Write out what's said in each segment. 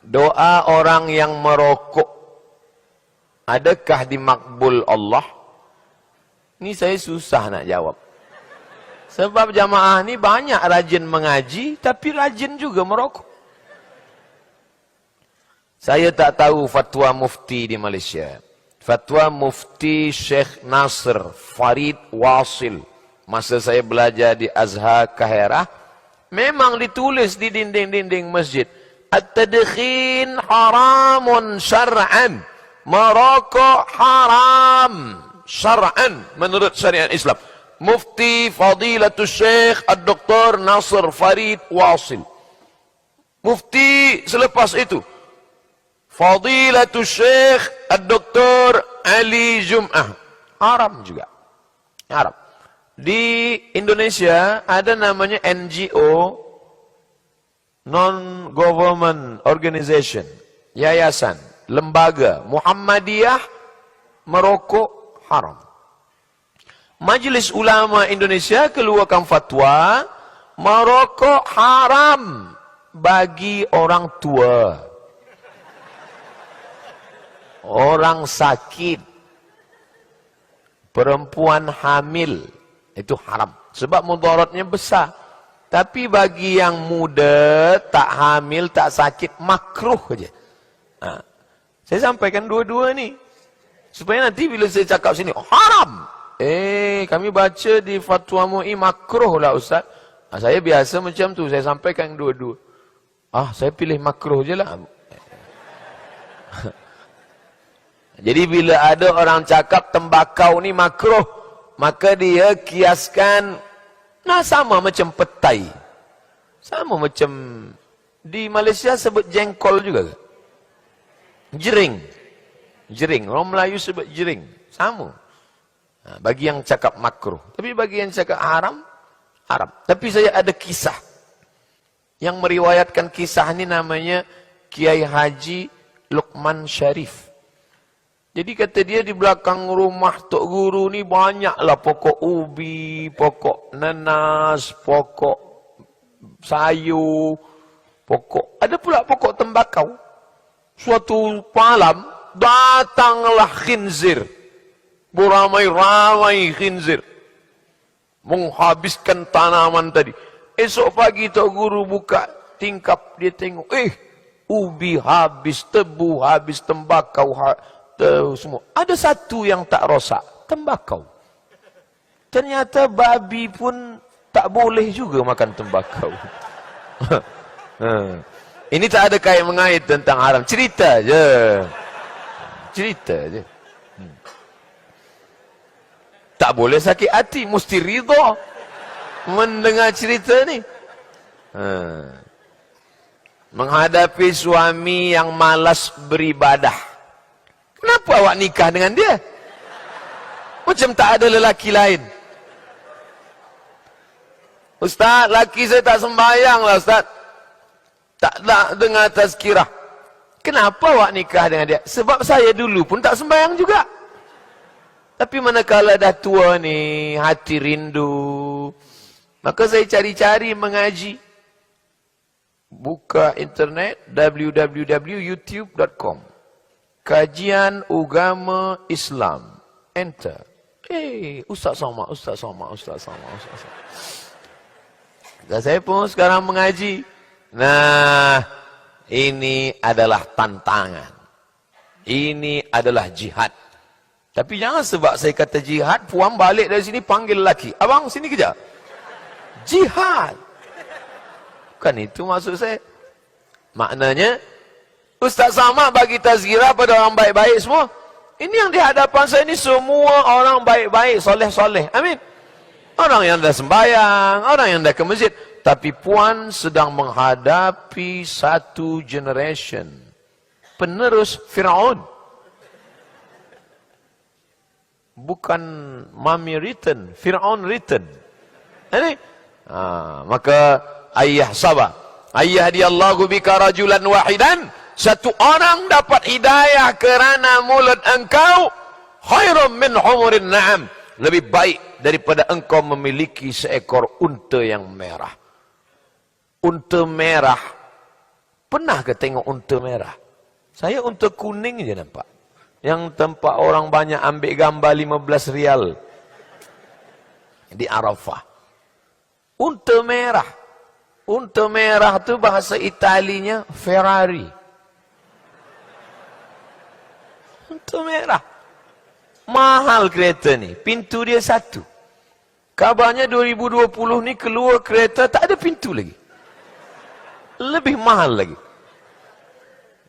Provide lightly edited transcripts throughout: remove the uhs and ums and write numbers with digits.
doa orang yang merokok, adakah dimakbul Allah? Ini saya susah nak jawab. Sebab jamaah ni banyak rajin mengaji, tapi rajin juga merokok. Saya tak tahu fatwa mufti di Malaysia. Fatwa mufti Syekh Nasr Farid Wasil. Masa saya belajar di Azhar Kahirah, memang ditulis di dinding-dinding masjid. At-tadkhin haramun syar'an. Merokok haram syar'an menurut syariat Islam. Mufti Fadilatul Syekh Ad-Doktor Nasr Farid Wasil. Mufti selepas itu Fadilatul Syekh Ad-Doktor Ali Jum'ah. Haram juga. Haram. Di Indonesia ada namanya NGO, Non-Government Organization, yayasan, lembaga, Muhammadiyah, merokok haram. Majlis Ulama Indonesia keluarkan fatwa, merokok haram bagi orang tua, orang sakit, perempuan hamil, itu haram. Sebab mudaratnya besar. Tapi bagi yang muda, tak hamil, tak sakit, makruh saja. Saya sampaikan dua-dua ni. Supaya nanti bila saya cakap sini, haram. Kami baca di fatwa MUI makruh lah Ustaz. Saya biasa macam tu, saya sampaikan dua-dua. Saya pilih makruh je lah. Jadi bila ada orang cakap tembakau ni makruh, maka dia kiaskan, sama macam petai. Sama macam, di Malaysia sebut jengkol juga ke? Jering. Jering, orang Melayu sebut jering. Sama. Bagi yang cakap makruh. Tapi bagi yang cakap haram, haram. Tapi saya ada kisah. Yang meriwayatkan kisah ni namanya Kiai Haji Luqman Syarif. Jadi kata dia di belakang rumah Tok Guru ni banyaklah pokok ubi, pokok nanas, pokok sayur, ada pula pokok tembakau. Suatu malam datanglah khinzir, beramai-ramai khinzir, menghabiskan tanaman tadi. Esok pagi Tok Guru buka tingkap, dia tengok, ubi habis, tebu habis, tembakau semua. Ada satu yang tak rosak, tembakau. Ternyata babi pun tak boleh juga makan tembakau. Ini tak ada kait mengait tentang haram. Cerita je. Cerita je. Tak boleh sakit hati, mesti ridha mendengar cerita ni. Menghadapi suami yang malas beribadah. Kenapa awak nikah dengan dia? Macam tak ada lelaki lain. Ustaz, laki saya tak sembahyang lah Ustaz. Tak nak dengar tazkirah. Kenapa awak nikah dengan dia? Sebab saya dulu pun tak sembahyang juga. Tapi manakala dah tua ni, hati rindu, maka saya cari-cari mengaji. Buka internet, www.youtube.com. Kajian Agama Islam. Enter. Ustaz Somad. Dan saya pun sekarang mengaji. Nah, ini adalah tantangan. Ini adalah jihad. Tapi jangan sebab saya kata jihad, puan balik dari sini panggil lelaki. Abang, sini kejap. Jihad. Bukan itu maksud saya. Maknanya, Ustaz Somad bagi tazkirah pada orang baik-baik semua. Ini yang di hadapan saya ini semua orang baik-baik, soleh-soleh. Amin. Orang yang dah sembahyang, orang yang dah ke masjid. Tapi puan sedang menghadapi satu generation penerus Fir'aun. Bukan Mami written, Fir'aun written. Ini. Maka ayah sabar. Ayah diyallahu bika rajulan wahidan. Satu orang dapat hidayah kerana mulut engkau, khairum min humurin na'am. Lebih baik daripada engkau memiliki seekor unta yang merah. Unta merah Pernah ke tengok unta merah? Saya unta kuning je nampak. Yang tempat orang banyak ambil gambar 15 rial. Di Arafah. Unta merah. Unta merah tu bahasa Italinya Ferrari. Unta merah. Mahal kereta ni. Pintu dia satu. Kabarnya 2020 ni keluar kereta tak ada pintu lagi. Lebih mahal lagi.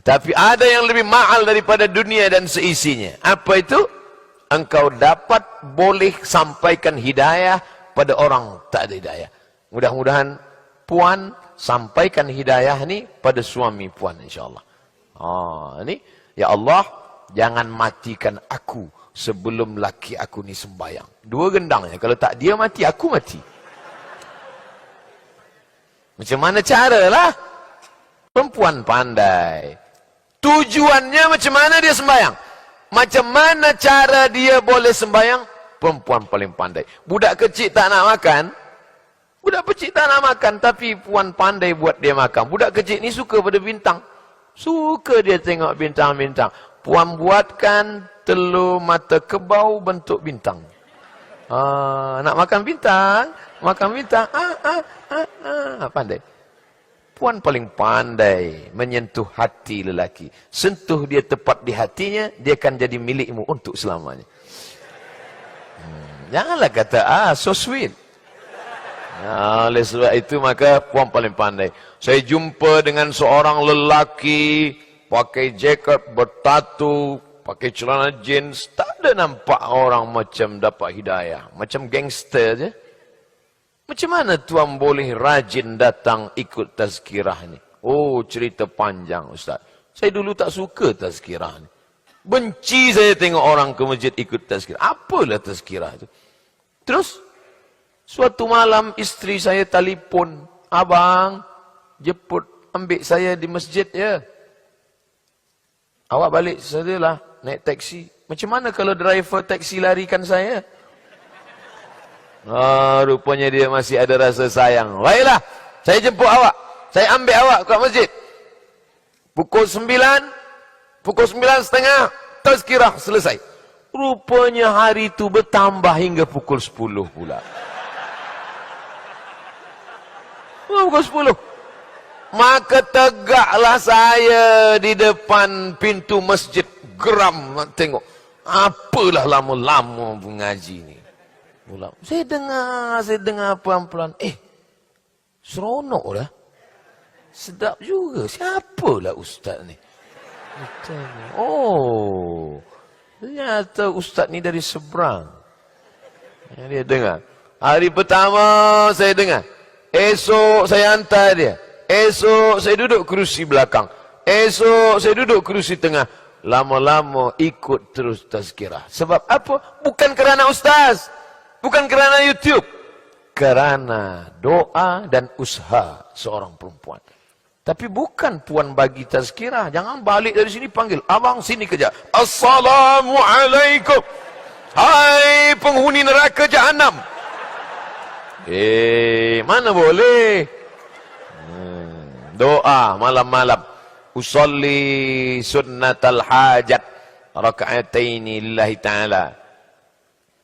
Tapi ada yang lebih mahal daripada dunia dan seisinya. Apa itu? Engkau dapat boleh sampaikan hidayah pada orang tak ada hidayah. Mudah-mudahan puan sampaikan hidayah ni pada suami puan insyaAllah. Ni ya Allah, jangan matikan aku sebelum laki aku ni sembayang. Dua gendangnya. Kalau tak dia mati, aku mati. Macam mana cara lah? Perempuan pandai. Tujuannya macam mana dia sembayang? Macam mana cara dia boleh sembayang? Perempuan paling pandai. Budak kecil tak nak makan. Budak kecil tak nak makan. Tapi puan pandai buat dia makan. Budak kecil ni suka pada bintang. Suka dia tengok bintang-bintang. Puan buatkan telur mata kebau bentuk bintang. Nak makan bintang? Makan bintang. Pandai. Puan paling pandai menyentuh hati lelaki. Sentuh dia tepat di hatinya, dia akan jadi milikmu untuk selamanya. Janganlah kata, so sweet. Oleh sebab itu, maka puan paling pandai. Saya jumpa dengan seorang lelaki, pakai jaket, bertatu, pakai celana jeans. Tak ada nampak orang macam dapat hidayah. Macam gangster je. Macam mana tuan boleh rajin datang ikut tazkirah ni? Oh, cerita panjang Ustaz. Saya dulu tak suka tazkirah ni. Benci saya tengok orang ke masjid ikut tazkirah. Apalah tazkirah itu? Terus, suatu malam isteri saya telefon. Abang, jemput ambil saya di masjid ya. Awak balik sajalah naik taksi. Macam mana kalau driver taksi larikan saya? Rupanya dia masih ada rasa sayang. Baiklah, saya jemput awak. Saya ambil awak ke masjid. Pukul 9, pukul 9.30, tazkirah selesai. Rupanya hari itu bertambah hingga pukul 10 pula. Pukul 10. Maka tegaklah saya di depan pintu masjid. Geram tengok. Apalah lama-lama mengaji ni. Saya dengar pelan-pelan. Seronok dah. Sedap juga. Siapalah ustaz ni? Oh, ternyata ustaz ni dari seberang. Dia dengar. Hari pertama saya dengar. Esok saya hantar dia. Esok saya duduk kerusi belakang. Esok saya duduk kerusi tengah. Lama-lama ikut terus tazkirah. Sebab apa? Bukan kerana ustaz. Bukan kerana YouTube. Kerana doa dan usaha seorang perempuan. Tapi bukan puan bagi tazkirah. Jangan balik dari sini panggil. Abang sini kejap. Assalamualaikum. Hai penghuni neraka jahanam. Mana boleh. Doa malam-malam. Usalli sunnatal hajat. Raka'ataini lillahi ta'ala.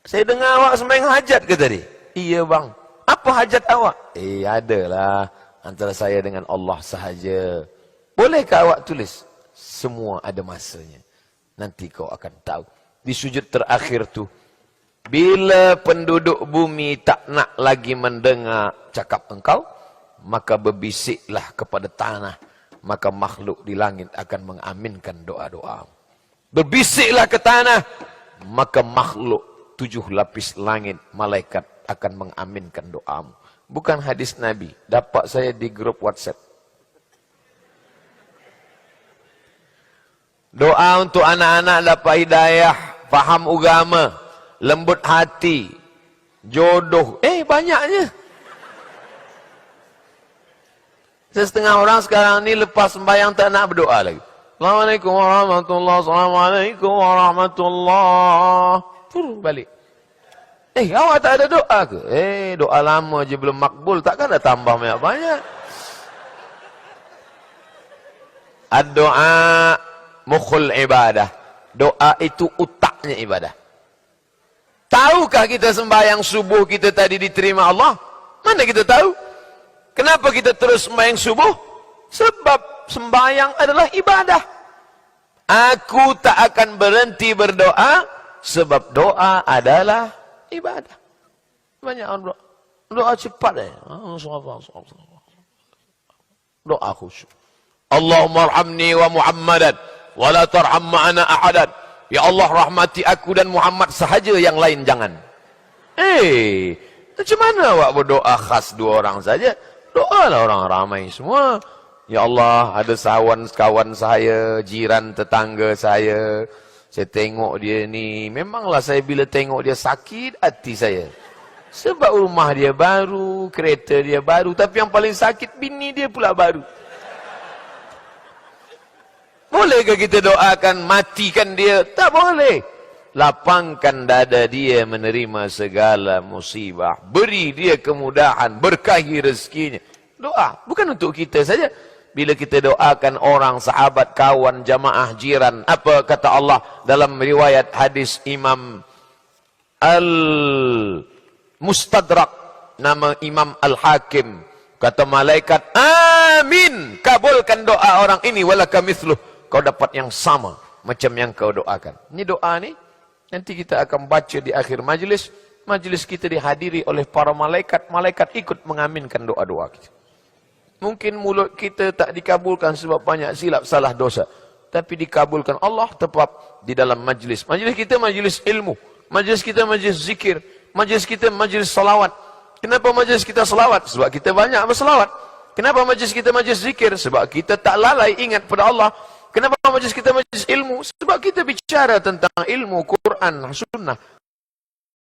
Saya dengar awak sembahyang hajat ke tadi? Iya bang. Apa hajat awak? Adalah antara saya dengan Allah sahaja. Bolehkah awak tulis? Semua ada masanya. Nanti kau akan tahu. Di sujud terakhir tu, bila penduduk bumi tak nak lagi mendengar cakap engkau, maka berbisiklah kepada tanah. Maka makhluk di langit akan mengaminkan doa-doa. Berbisiklah ke tanah, maka makhluk 7 lapis langit malaikat akan mengaminkan doamu. Bukan hadis Nabi. Dapat saya di grup WhatsApp. Doa untuk anak-anak dapat hidayah, faham agama, lembut hati, jodoh. Banyaknya. Setengah orang sekarang ni lepas sembahyang tak nak berdoa lagi. Assalamualaikum warahmatullahi wabarakatuh. Assalamualaikum warahmatullahi wabarakatuh. Balik. Awak tak ada doa ke? Doa lama je belum makbul. Takkan dah tambah banyak-banyak. Ad-doa mukhul ibadah. Doa itu utaknya ibadah. Tahukah kita sembahyang subuh kita tadi diterima Allah? Mana kita tahu? Kenapa kita terus sembahyang subuh? Sebab sembahyang adalah ibadah. Aku tak akan berhenti berdoa, sebab doa adalah ibadah. Banyak orang doa. Doa cepat deh. Doa khusyuk. Allahumma arhamni wa Muhammadan wa la tarham ma'ana ahadan. Ya Allah, rahmati aku dan Muhammad sahaja, yang lain jangan. Macam mana awak berdoa khas dua orang saja? Doalah orang ramai semua. Ya Allah, ada kawan saya, jiran tetangga saya tengok dia ni, memanglah saya bila tengok dia sakit hati saya. Sebab rumah dia baru, kereta dia baru, tapi yang paling sakit bini dia pula baru. Bolehkah kita doakan matikan dia? Tak boleh. Lapangkan dada dia menerima segala musibah. Beri dia kemudahan, berkahi rezekinya. Doa, bukan untuk kita saja. Bila kita doakan orang, sahabat, kawan, jamaah, jiran. Apa kata Allah dalam riwayat hadis Imam Al-Mustadrak, nama Imam Al-Hakim. Kata malaikat, amin, kabulkan doa orang ini, walaka mithluh. Kau dapat yang sama macam yang kau doakan. Ini doa ni nanti kita akan baca di akhir majlis. Majlis kita dihadiri oleh para malaikat. Malaikat ikut mengaminkan doa-doa kita. Mungkin mulut kita tak dikabulkan sebab banyak silap salah dosa, tapi dikabulkan Allah tepat di dalam majlis. Majlis kita majlis ilmu, majlis kita majlis zikir, majlis kita majlis salawat. Kenapa majlis kita salawat? Sebab kita banyak bersalawat. Kenapa majlis kita majlis zikir? Sebab kita tak lalai ingat pada Allah. Kenapa majlis kita majlis ilmu? Sebab kita bicara tentang ilmu, Quran, Sunnah.